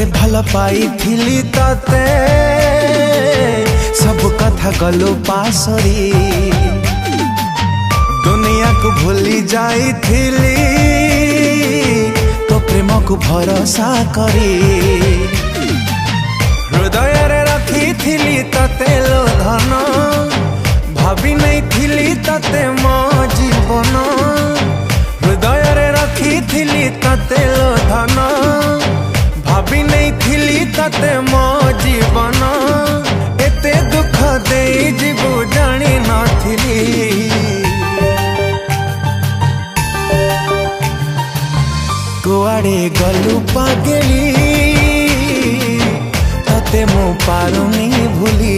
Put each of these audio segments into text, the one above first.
केते भल पाई थिली तते सब कथा गलो पासरी दुनिया को भूली जाई थिली तो प्रेम को भरोसा करी हृदय रे रखी थिली तते लो धन भाभी नहीं थिली तते मो जीवन हृदय रे रखी थिली तते लो धन भाभी नहीं थिली तते मो जीवन एते दुख दे जीवु जानी नथिली कुआड़े गलु पागेली तते मो पारुनी भूली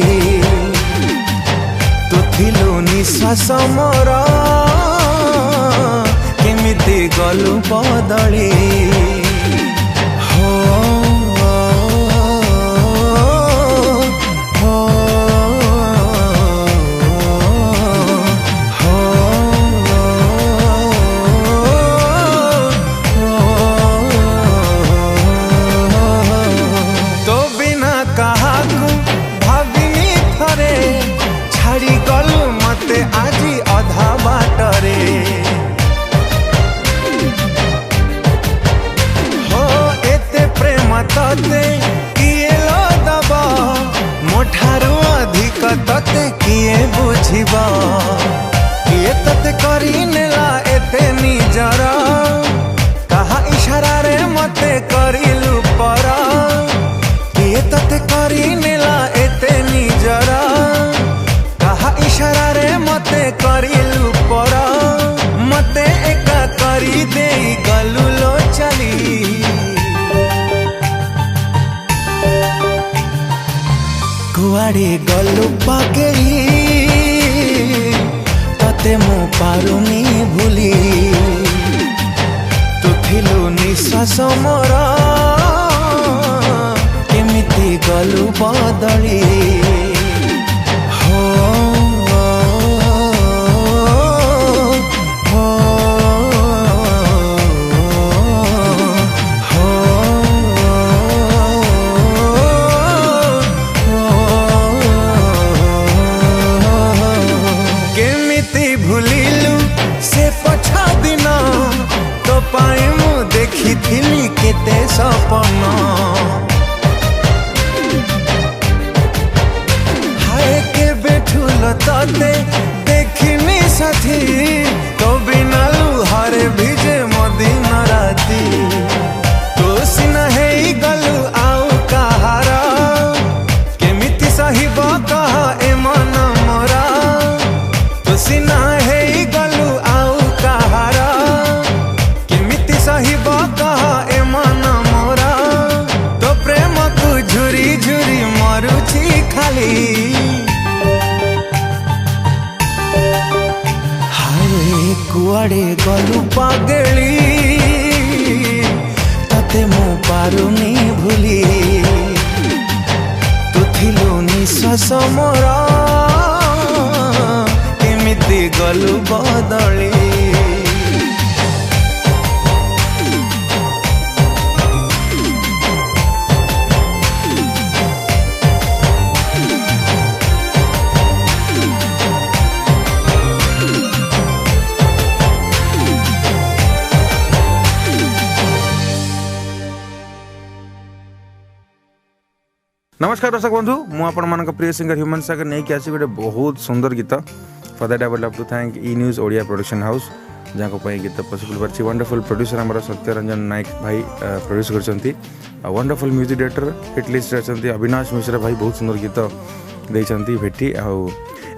तू थिलु निश्वास मोर केमिति गलु बदली आजी अधा बाटरे हो एते प्रेम तते किए लो दब मोठारू अधिक तते किए बुझिब किए तते करी नेला एते निजर कहा इशारा रे मते करिलु पर किए तते करी नेला एते निजर इशारा रे मते करिलु पर मते एका करी दे गलु लो चली कुआड़े गलु पागेली तते मो पारुनी भूली तू थिलु निश्वास मोर केमिति गलु बदली देखी केते सपन हाय के बैठुल तते देखिनी साथी तो बिना लुहारे भिजे मदिन राती तो सिना है गलु आउ कहार केमिति सहिब कह ए मन मोरा तो सिना है गलु आउ कहार केमिति सहिब कह ए मन मोरा तो प्रेम को झुरी झुरी मरुची खाली हाय कुआड़े गलु पागेली तते मो पारुनी भूली तू थिलु निश्वास मोर केमिति गलु बदली नमस्कार दर्शक बंधु मुझे प्रिय सिंगर ह्यूमन सागर नहीं आसी गोटे बहुत सुंदर गीत for that I would love to thank E news Odia production house जहाँ गीत पॉसिबल कर वंडरफुल प्रोड्यूसर आम सत्यरंजन नायक भाई प्रोड्यूस कर wonderful music director hit list अच्छा अविनाश मिश्रा भाई बहुत सुंदर गीत देती भेटी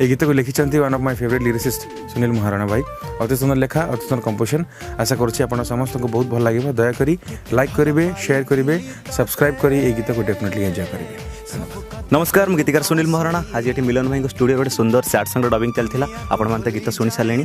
ये गीत को लिखिं one of my favourite lyricist Sunil Maharana भाई अति सुंदर लेखा अति सुंदर कंपोजिशन आशा करुँच समस्त को बहुत भल लगे दयाकोरी लाइक करेंगे शेयर करेंगे सब्सक्राइब कर गीत को डेफिनेटली एंजॉय करेंगे। नमस्कार मुझे गीतकार सुनील महाराणा आज ये मिलन भाई स्टूडियो गोटे सुंदर सैड सॉन्ग डबिंग चलता आपण मैंने गीत शुणी सारे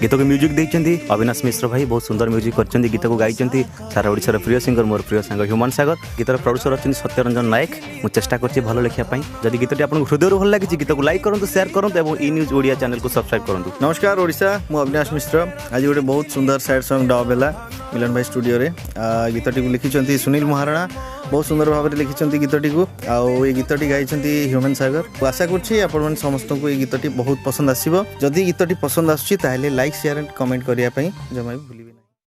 गीत को म्यूजिक देते अविनाश मिश्र भाई बहुत सुंदर म्यूजिक कर गीत को गाई सारा ओडिशार प्रिय सिंगर मोर प्रिय सांग ह्यूमन सागर गीतर प्रोड्यूसर अच्छे सत्यरंजन नायक मुझे चेष्टा कर भल लिखापी जदि गीतटी आपको हृदय भल लगी गीत को लाइक करूँ शेयर करूँ और ई न्यूज ओडिया चैनल को सब्सक्राइब करूँ। नमस्कार ओडिशा मु अविनाश मिश्र आज गोटे बहुत सुंदर सैड सॉन्ग डब है मिलन भाई स्टूडियो रे गीतटी को लिखिं सुनील महाराणा बहुत सुंदर भाव में लिखिं गीतटी को आउ ये गीतटी गाई ह्यूमन सागर। आशा करुँची आपण समस्त को ये गीतटी बहुत पसंद आसो। जदि गीतटी पसंद आसूँ लाइक शेयर एंड कमेंट करने जमा भी भूलिए।